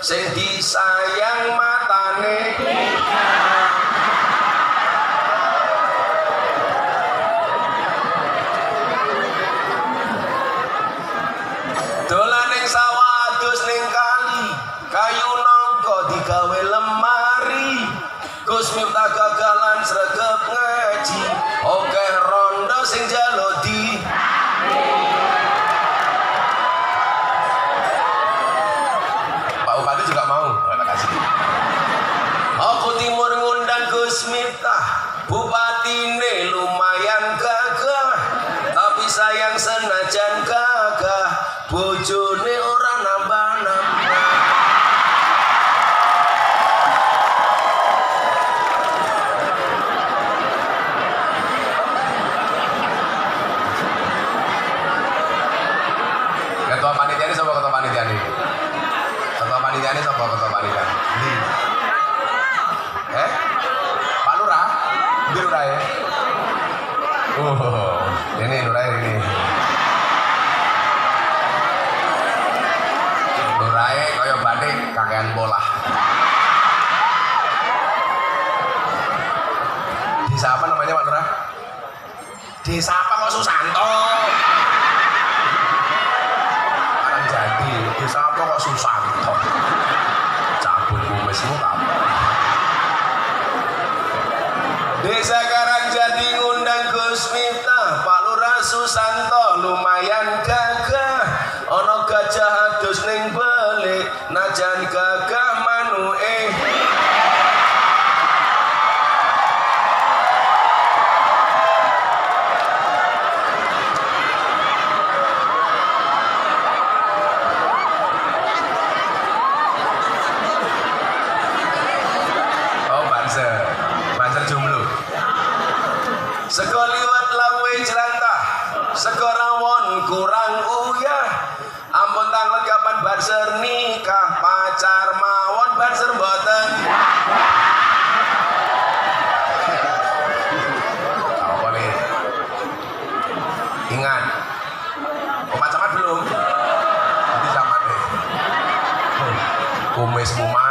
sing disayang matane. Dolan ning sawah adus ning kali, kayu nangka digawe lemari. Gus Miftah gagalan sregep ngaji, oke rondo sing jaluk di. Pak Bupati juga mau, terima kasih. Aku timur ngundang Gus Miftah, bupatine lumayan gagah, tapi sayang senajan gagah, bojone ora nambah-nambah. Ketua panitia ini sapa ketua panitia ini? Ketua panitia ini sapa ketua panitia? Pak Lurah? Di Lurah ya? Ini Lurah ini. Lurah kaya batik kakean bola. Desa apa namanya Pak Lurah? Desa apa kok Susanto? Jadi desa apa kok Susanto? Cabut kumismu kamu. Desa Karangjati ngundang Gus Miftah, Pak Lurah Susanto lumayan gagah. Ono gajah adus ning belik, najan gagah manuke. Sego liwat lawe jelantah, sego rawon kurang uyah. Ampun tanglet kapan banser nikah, pacar mawon banser mboten. Apa nih? Ingat, Pak Camat belum? Nanti Camat nih. Kumis mumat.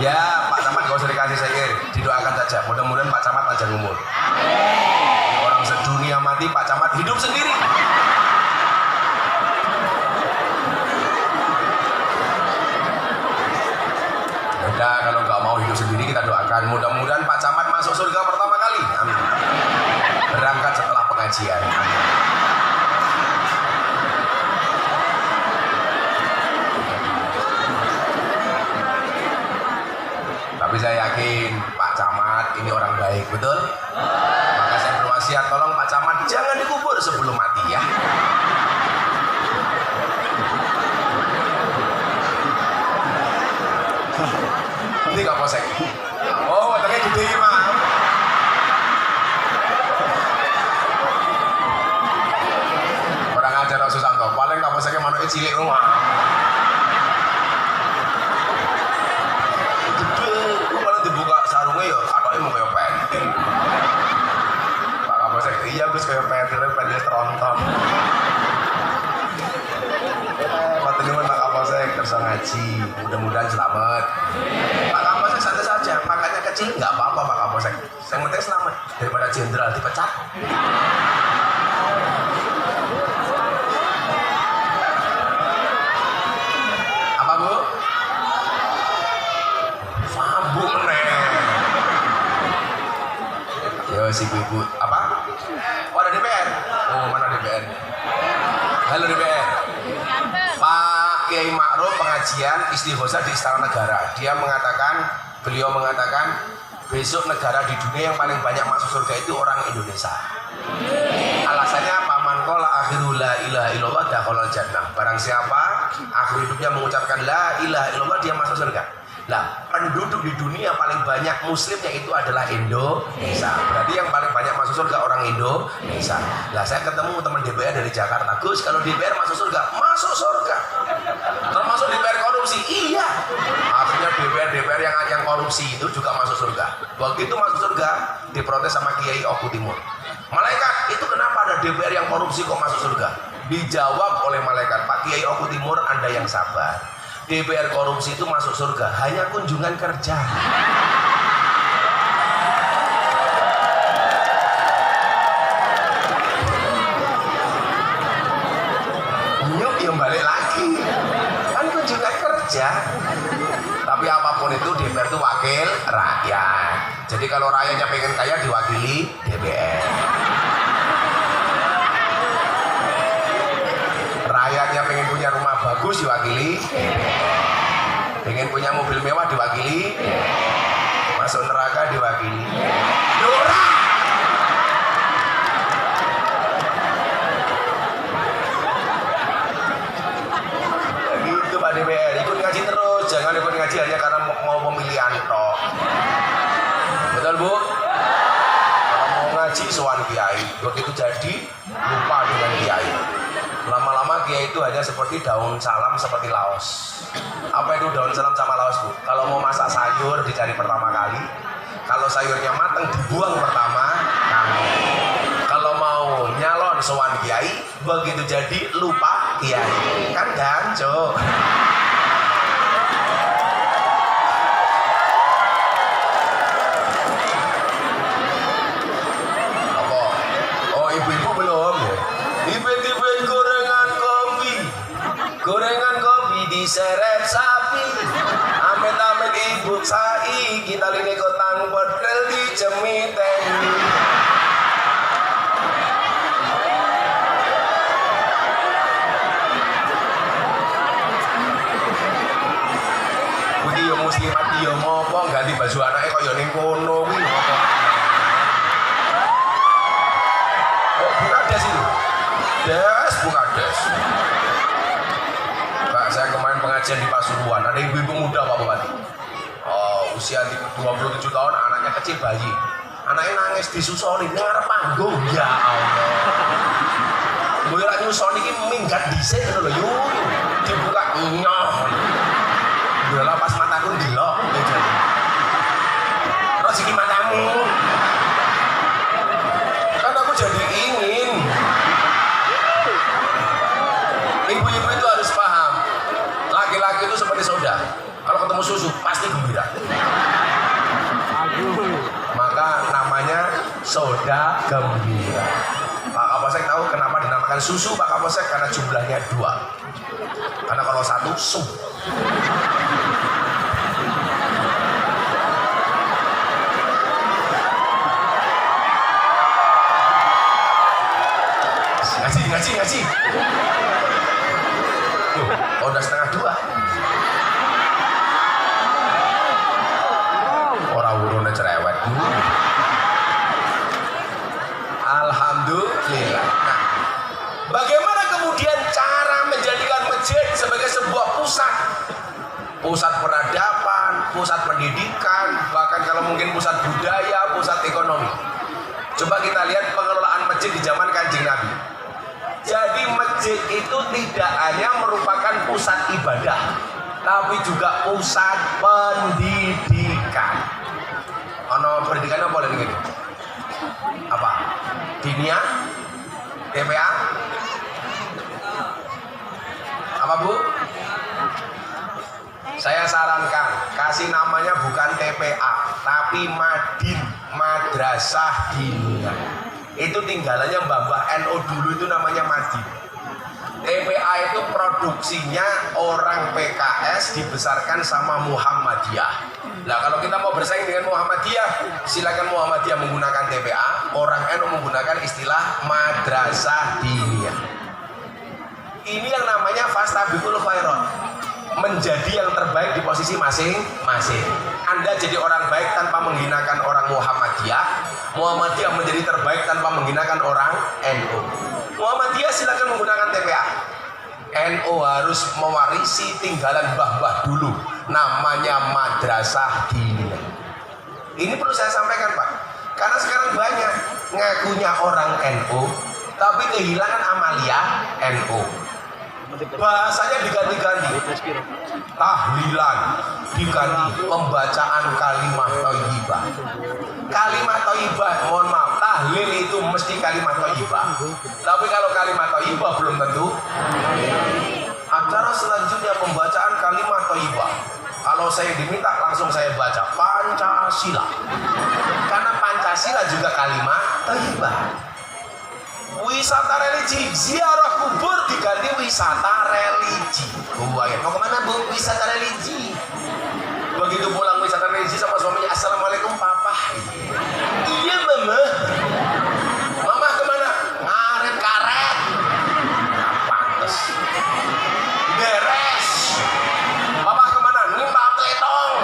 Ya, Pak Camat gak usah dikasih syair, didoakan saja. Mudah-mudahan Pak Camat panjang umur. Orang sedunia mati, Pak Camat hidup sendiri. Udah, kalau nggak mau hidup sendiri kita doakan. Mudah-mudahan Pak Camat masuk surga pertama kali. Amin. Berangkat setelah pengajian. Amin. Tapi saya yakin Pak Camat ini orang baik, betul? Maka saya berwasiat, tolong Pak Camat jangan dikubur sebelum mati ya. Ini Kapolsek. Oh, wataknya gede mah. Orang ajar Susanto, paling Kapolseknya manuknya cilik rumah. Sarungnya ya, anaknya mau kayak pentil. Pak Kapolsek, iya Gus kayak pentil teronton. Pak teman Pak Kapolsek terus ngaji, mudah-mudahan selamat. Pak Kapolsek santai saja, pangkatnya kecil nggak apa-apa Pak Kapolsek. Yang penting selamat daripada jenderal dipecat. Apa Bu? Sambung nih. Yo si ibu apa? Oh ada DPR. Oh mana DPR? Halo DPR. Pak Kiai Ma'ruf pengajian istighosah di Istana Negara. Beliau mengatakan besok negara di dunia yang paling banyak masuk surga itu orang Indonesia. Alasannya paman qala akhiru la ilaha illallah dakhalal jannah. Barang siapa akhir hidupnya mengucapkan la ilaha illallah dia masuk surga. Nah, penduduk di dunia paling banyak muslimnya itu adalah Indonesia. Berarti yang paling banyak masuk surga orang Indonesia. Nah, saya ketemu teman DPR dari Jakarta. Gus, kalau DPR masuk surga, masuk surga. Termasuk DPR korupsi, iya. Akhirnya DPR yang korupsi korupsi itu juga masuk surga. Waktu itu masuk surga diprotes sama Kiai Oku Timur. Malaikat, itu kenapa ada DPR yang korupsi kok masuk surga? Dijawab oleh malaikat, Pak Kiai Oku Timur, Anda yang sabar. DPR korupsi itu masuk surga hanya kunjungan kerja. Yuk, yang balik lagi. Kan kunjungan kerja. Tapi apapun itu DPR itu wakil rakyat. Jadi kalau rakyatnya pengen kaya diwakili DPR. Rakyatnya pengen punya rumah bagus diwakili DPR. Pengen punya mobil mewah diwakili DPR. Masuk neraka diwakili Dora. Gitu Pak DPR, ikut ngaji terus, jangan ikut ngaji hanya karena mau pemilihan toh. Betul Bu? Kalau mau ngaji sowan kiai, begitu jadi lupa dengan kiai. Lama-lama kiai itu hanya seperti daun salam seperti laos. Apa itu daun salam sama laos Bu? Kalau mau masak sayur dicari pertama kali, kalau sayurnya mateng dibuang pertama kali. Kalau mau nyalon sowan kiai, begitu jadi lupa kiai. Kan ganco. Apa? Oh, ibu-ibu belum ya? Ibu-ibu gorengan kopi diseret sapi. Amit-amit ibu sai, kita lini kotang bodel di cemiten. Dia muslimat dia ngopo ganti baju anaknya kok ya ning kono kuwi ngopo. Oh, Bukades itu. Bukades. Pak, saya kemarin pengajian di Pasuruan, ada ibu-ibu muda Pak Bupati. Oh, usia 27 tahun, anaknya kecil bayi. Anaknya nangis disusoni ning arep panggung. Ya Allah. Mbok ora nyusoni iki minggat dhisik ngono lho, yuk. Dibuka nyoh. Bola pas mataku ndelok gitu. Terus iki matamu. Kan aku jadi ingin. Ibu-ibu itu harus paham. Laki-laki itu seperti soda. Kalau ketemu susu pasti gembira. Maka namanya soda gembira. Pak Kapolsek tahu kenapa dinamakan susu Pak Kapolsek? Karena jumlahnya 2. Karena kalau 1 su. Ngaji. Oh, udah 1/2. Orang urunnya cerewet. Alhamdulillah. Nah, bagaimana kemudian cara menjadikan masjid sebagai sebuah pusat peradaban, pusat pendidikan, bahkan kalau mungkin pusat budaya, pusat ekonomi. Coba kita lihat pengelolaan masjid di zaman Kanjeng Nabi. Jadi masjid itu tidak hanya merupakan pusat ibadah, tapi juga pusat pendidikan. Ono pendidikan apa lagi? Apa? Dinia? TPA? Apa Bu? Saya sarankan kasih namanya bukan TPA, tapi Madin, Madrasah Dinia. Itu tinggalannya Mbah NU dulu itu namanya Madin. TPA itu produksinya orang PKS dibesarkan sama Muhammadiyah. Nah, kalau kita mau bersaing dengan Muhammadiyah, silakan Muhammadiyah menggunakan TPA, orang NU menggunakan istilah Madrasah Diniyah. Ini yang namanya fastabiqul khairat, menjadi yang terbaik di posisi masing-masing. Anda jadi orang baik tanpa menghinakan orang Muhammadiyah, Muhammadiyah menjadi terbaik tanpa menghinakan orang NU. Muhammadiyah silakan menggunakan TPA. NU harus mewarisi tinggalan mbah-mbah dulu, namanya Madrasah Diniyah. Ini perlu saya sampaikan Pak, karena sekarang banyak ngakunya orang NU tapi kehilangan amalia NU. bahasanya diganti-ganti, tahlilan diganti pembacaan kalimat thayyibah. Kalimat thayyibah, mohon maaf, tahlil itu mesti kalimat thayyibah, tapi kalau kalimat thayyibah belum tentu. Acara selanjutnya pembacaan kalimat thayyibah. Kalau saya diminta langsung saya baca Pancasila, karena Pancasila juga kalimat thayyibah. Wisata religi, ziarah kubur diganti wisata religi. Mau kemana bu? Wisata religi. Begitu pulang wisata religi sama suaminya, assalamualaikum papa. Iya mama. Mama kemana? Ngaret karet. Nah, pantes. Beres. Papa kemana? Nimba teletong.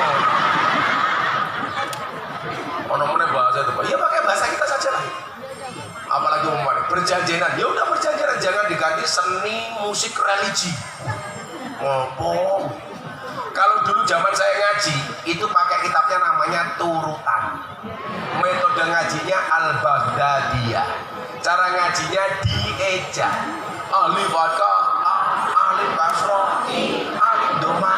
Mana bahasa itu pak? Ya pakai bahasa kita saja lah. Apalagi umpamanya perjanjian, ya udah perjanjian, jangan diganti seni musik religi. Ngomong. Kalau dulu zaman saya ngaji itu pakai kitabnya namanya turutan. Metode ngajinya al-Baghdadiyah. Cara ngajinya dieja. Alif fathah, alif kasroh, alif doma,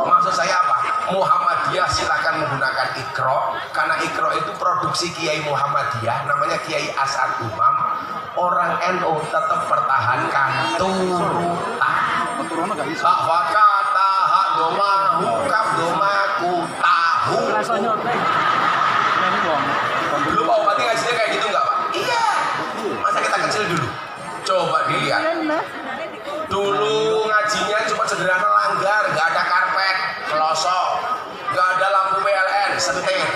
maksud saya apa? Muhammadiyah silakan menggunakan Iqra, karena Iqra itu produksi Kiai Muhammadiyah, namanya Kiai As'ad Umam. Orang NU tetap pertahankan turutan. Bahwa kata hak doma, hukaf doma, ku tahu. Dulu Pak Bupati ngajinya kayak gitu nggak Pak? Iya. Masa kita kecil dulu? Coba dilihat. Dulu ngajinya cuma sederhana langgar, nggak ada karpet, kelosok, nggak ada lampu PLN, sentir.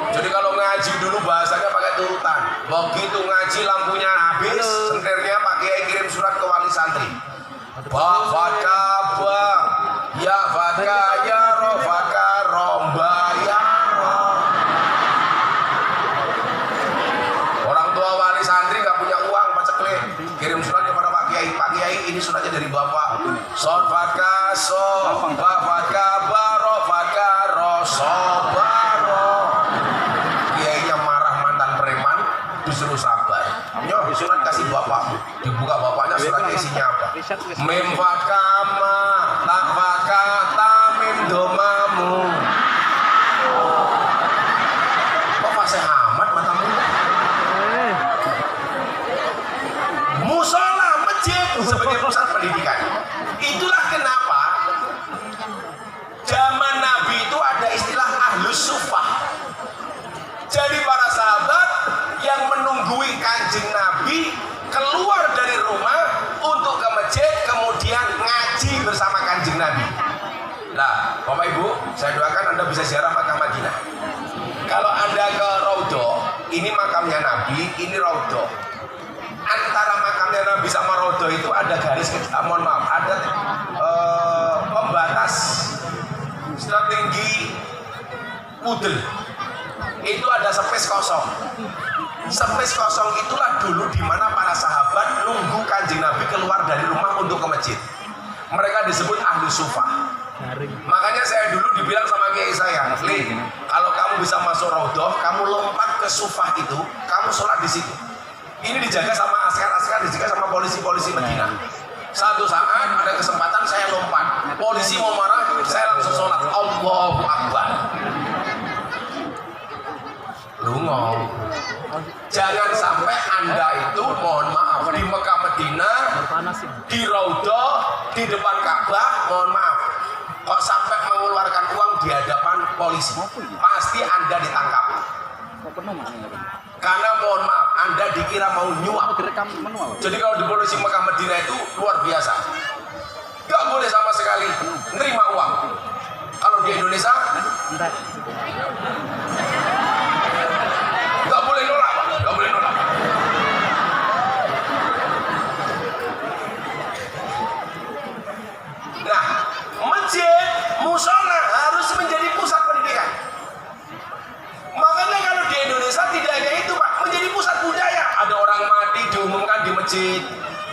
Jadi kalau ngaji dulu bahasanya pakai turutan. Begitu ngaji lampunya habis, sentirnya pakai kirim surat ke wali santri. Ba faka ba, ya faka ya ro faka romba ya ro. Orang tua wali santri nggak punya uang, paceklik, kirim surat kepada Pak Kiai. Pak Kiai, ini suratnya dari Bapak. Sod faka so, ba faka ba ro faka ro so ba ro. Kiainya marah, mantan preman, disuruh sabar. Nyoh, surat kasih bapakmu. Dibuka bapaknya, suratnya isinya apa? Mim faka ma, ta faka ta mim domamu. Kok fasih amat matamu? Musola, masjid sebagai pusat pendidikan. Itulah kenapa zaman Nabi itu ada istilah ahlus sufah. Jadi para sahabat yang menunggui kanjeng Nabi keluar dari rumah untuk ke masjid, kemudian ngaji bersama kanjeng Nabi. Nah, Bapak Ibu, saya doakan Anda bisa ziarah makam Madinah. Kalau Anda ke Raudhah, ini makamnya Nabi, ini Raudhah. Antara makamnya Nabi sama Raudhah itu ada garis, mohon maaf, ada pembatas setinggi pudel. Itu ada space kosong. Space kosong itulah dulu di mana para sahabat nunggu kanjeng Nabi keluar dari rumah untuk ke masjid. Mereka disebut ahli sufah. Makanya saya dulu dibilang sama kiai saya, Li, kalau kamu bisa masuk Raudhah, kamu lompat ke sufah itu, kamu sholat di situ. Ini dijaga sama askar-askar, dijaga sama polisi-polisi Madinah. Satu saat ada kesempatan saya lompat, polisi mau marah, saya langsung sholat. Allahu Akbar. Lungo. Jangan sampai Anda itu, mohon maaf, di Mekah Madinah, di Raudhah, di depan Ka'bah, mohon maaf, kok sampai mengeluarkan uang di hadapan polisi, pasti Anda ditangkap. Karena mohon maaf, Anda dikira mau nyuap. Jadi kalau di polisi Mekah Madinah itu luar biasa, gak boleh sama sekali nerima uang. Kalau di Indonesia gak boleh nolak, gak boleh nolak. Nah, masjid, musola harus menjadi pusat pendidikan. Makanya kalau di Indonesia tidak hanya itu Pak, menjadi pusat budaya. Ada orang mati diumumkan di masjid.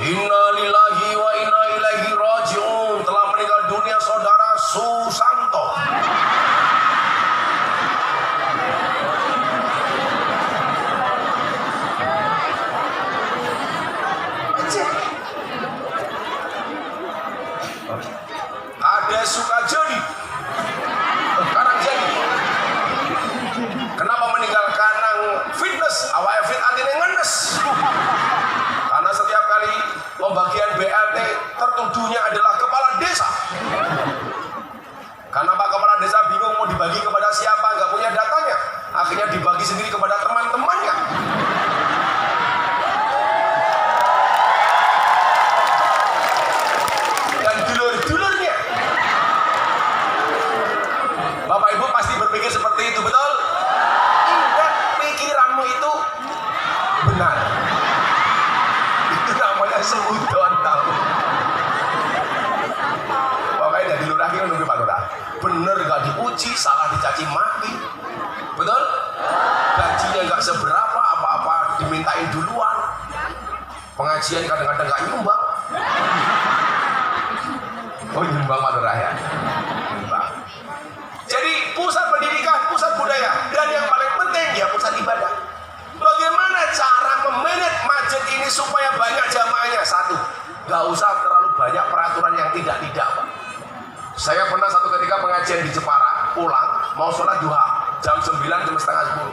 Inna lillahi wa inna ilaihi raji'un. Telah meninggal dunia saudara Susanto. Bukannya dibagi sendiri kepada teman-temannya. Dan dulur-dulurnya. Bapak Ibu pasti berpikir seperti itu, betul? Ingat, pikiranmu itu benar. Itu namanya seudon, tahu. Pokoknya dari lurah ini nunggu Pak Lurah. Bener gak diuji, salah dicaci maki. Betul? Gajinya gak seberapa, apa-apa dimintain duluan. Pengajian kadang-kadang gak nyumbang. Oh, nyumbang Pak Lurah ya? Nyumbang. Jadi pusat pendidikan, pusat budaya, dan yang paling penting ya pusat ibadah. Bagaimana cara memanage masjid ini supaya banyak jamaahnya? Satu, gak usah terlalu banyak peraturan yang tidak-tidak, Pak. Saya pernah satu ketika pengajian di Jepara, pulang, mau sholat duha, jam 9, jam setengah 10.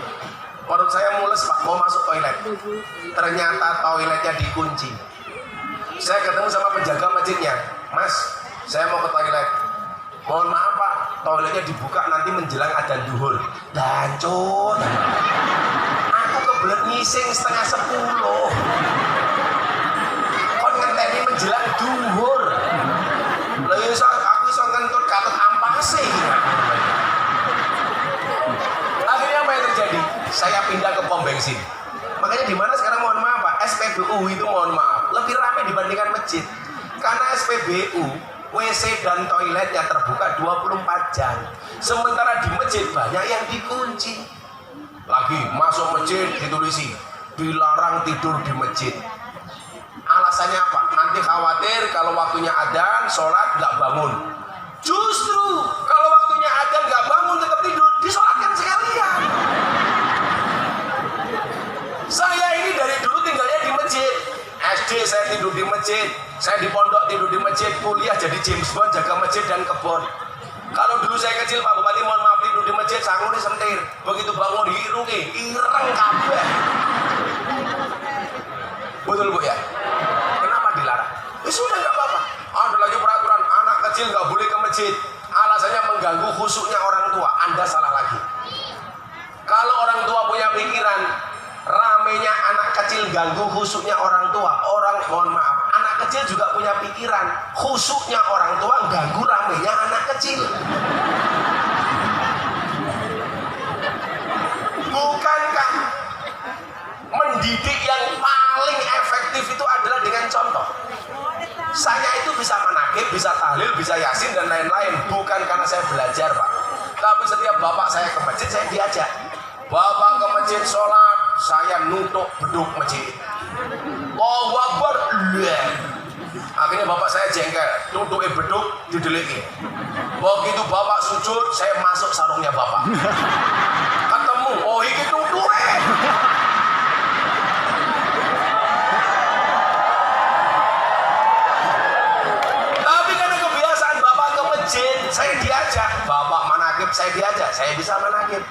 Menurut saya mules, Pak, mau masuk toilet. Ternyata toiletnya dikunci. Saya ketemu sama penjaga masjidnya, Mas, saya mau ke toilet. Mohon maaf Pak, toiletnya dibuka nanti menjelang adzan duhur. Dancur. Aku kebelet ngising setengah 10. Kon ngenteni menjelang duhur. Lah iso aku iso ngentut katut ampase. Akhirnya apa yang terjadi? Saya pindah ke pom bensin. Makanya di mana sekarang mohon maaf Pak, SPBU itu mohon maaf lebih ramai dibandingkan masjid. Karena SPBU WC dan toiletnya terbuka 24 jam. Sementara di masjid banyak yang dikunci. Lagi masuk masjid ditulisi dilarang tidur di masjid. Alasannya apa? Nanti khawatir kalau waktunya adzan sholat nggak bangun. Justru kalau waktunya adzan nggak bangun tetap tidur, disolatkan sekalian. Saya ini dari dulu tinggalnya di masjid. SD saya tidur di masjid, saya di pondok tidur di masjid, kuliah jadi James Bond jaga masjid dan kebon. Kalau dulu saya kecil Pak Bupati mohon maaf tidur di masjid sangune sentir, begitu bangun hirungi ireng kabeh. Betul Bu ya? Kenapa dilarang? Sudah nggak apa-apa. Ada lagi peraturan anak kecil nggak boleh ke masjid, alasannya mengganggu khusyuknya orang tua. Anda salah lagi. Kalau orang tua punya pikiran ramenya anak kecil ganggu khusyuknya orang tua, orang mohon maaf, anak kecil juga punya pikiran khusyuknya orang tua ganggu ramenya anak kecil. Bukankah mendidik yang paling efektif itu adalah dengan contoh? Saya itu bisa menakib, bisa tahlil, bisa yasin dan lain-lain bukan karena saya belajar Pak, tapi setiap bapak saya ke masjid saya diajak. Bapak ke masjid sholat, saya nutuk beduk masjid. Allahu Akbar. Akhirnya bapak saya jengkel, nutuke beduk dideliki. Begitu bapak sujud, saya masuk sarungnya bapak. Ketemu, oh iki nutuke. Tapi karena kebiasaan bapak ke masjid, saya diajak. Bapak manakib, saya diajak, saya bisa manakib.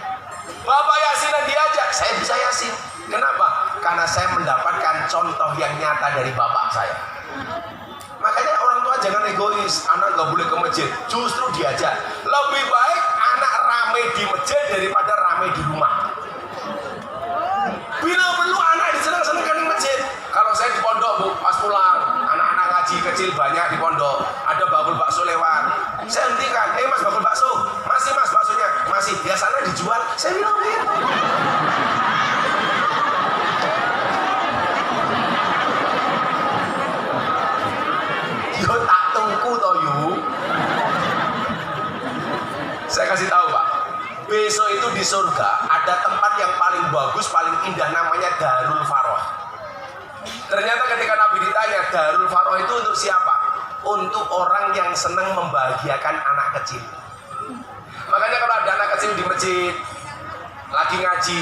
Bapak yasinan diajak, saya bisa yasin. Kenapa? Karena saya mendapatkan contoh yang nyata dari bapak saya. Makanya orang tua jangan egois, anak nggak boleh ke masjid, justru diajak. Lebih baik anak rame di masjid daripada rame di rumah. Bila perlu anak disenang-senangkan di masjid. Kalau saya di pondok Bu, pas pulang, anak-anak ngaji kecil banyak di pondok, ada bakul bakso lewat. Saya hentikan, Mas bakul bakso, masih Mas baksonya, masih biasanya dijual. Saya bilang gitu. Yo tak tungku toh yu. Saya kasih tahu Pak, besok itu di surga ada tempat yang paling bagus, paling indah namanya Darul Faroh. Ternyata ketika Nabi ditanya Darul Faroh itu untuk siapa? Untuk orang yang senang membahagiakan anak kecil. Makanya kalau ada anak kecil di masjid lagi ngaji,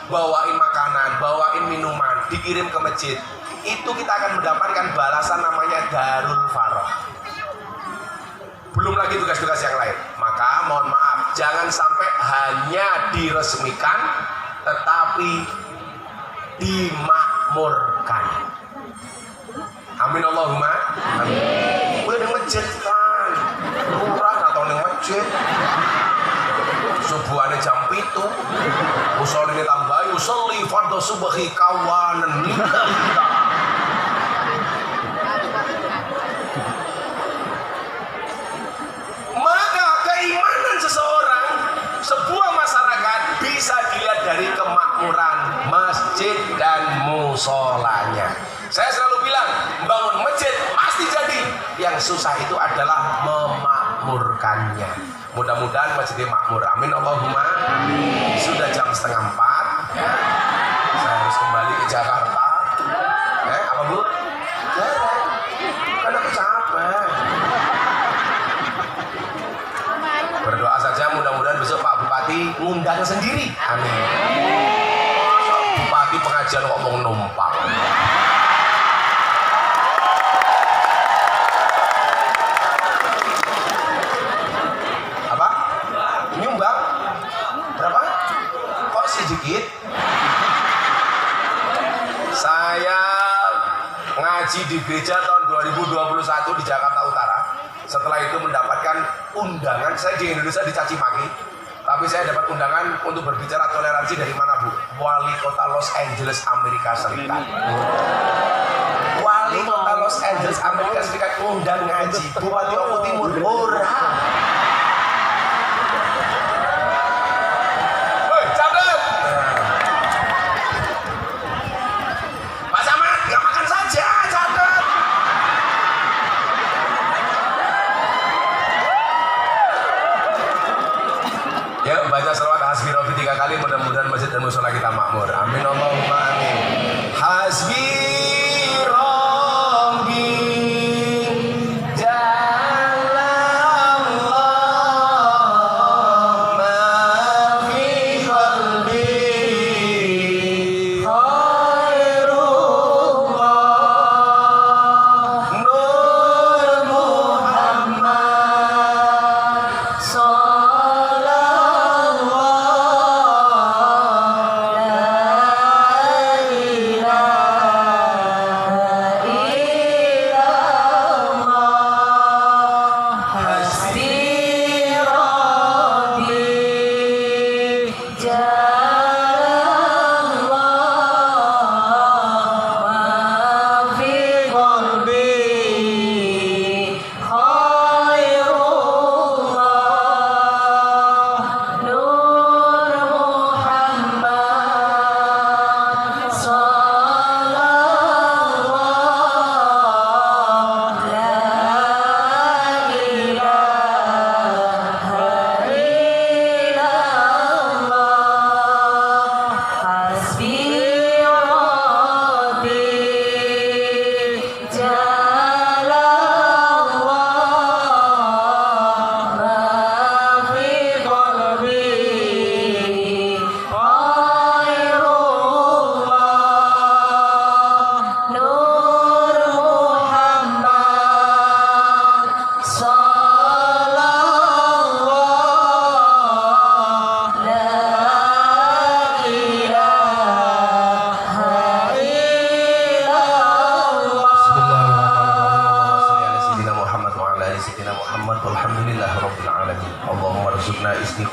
bawain makanan, bawain minuman, dikirim ke masjid, itu kita akan mendapatkan balasan namanya Darul Faroh. Belum lagi tugas-tugas yang lain. Maka mohon maaf, jangan sampai hanya diresmikan tetapi dimakmurkan. Amin Allahumma amin. Gue di masjid kan, lurah atau di masjid, subuh subuhane jam 7. Usoline tambahi usolli fardhu subhi kawanan lillahi. Maka keimanan seseorang, sebuah masyarakat bisa dilihat dari kemakmuran masjid dan musolanya. Saya selalu bilang, bangun masjid pasti jadi. Yang susah itu adalah memakmurkannya. Mudah-mudahan masjidnya makmur. Amin Allahumma. Amin. Sudah jam 3:30 ya. Saya harus kembali ke Jakarta. Apa Bu? Jarang. Kan aku capek. Berdoa saja mudah-mudahan besok Pak Bupati ngundang sendiri. Amin. Masa Bupati pengajian kok mau numpang? Apa? Nyumbang? Berapa? Kok sedikit? Saya ngaji di gereja tahun 2021 di Jakarta Utara. Setelah itu mendapatkan undangan, saya di Indonesia dicaci maki, tapi saya dapat undangan untuk berbicara toleransi dari mana Bu? Wali kota Los Angeles, Amerika Serikat. Wali kota Los Angeles, Amerika Serikat undang ngaji. Bupati Oku Timur, ora. Woi, catat. Pak Samad, nggak makan saja, catat. Ya, baca selawat hasbi rabbi 3 kali, mudah-mudahan masjid dan musola kita makmur. Amin Allahumma amin. Hasbi rabbi jalallah ma fi qalbi khairullah nur Muhammad walhamdulillahirabbil alamin. Allahumma rzuqna istiqomah.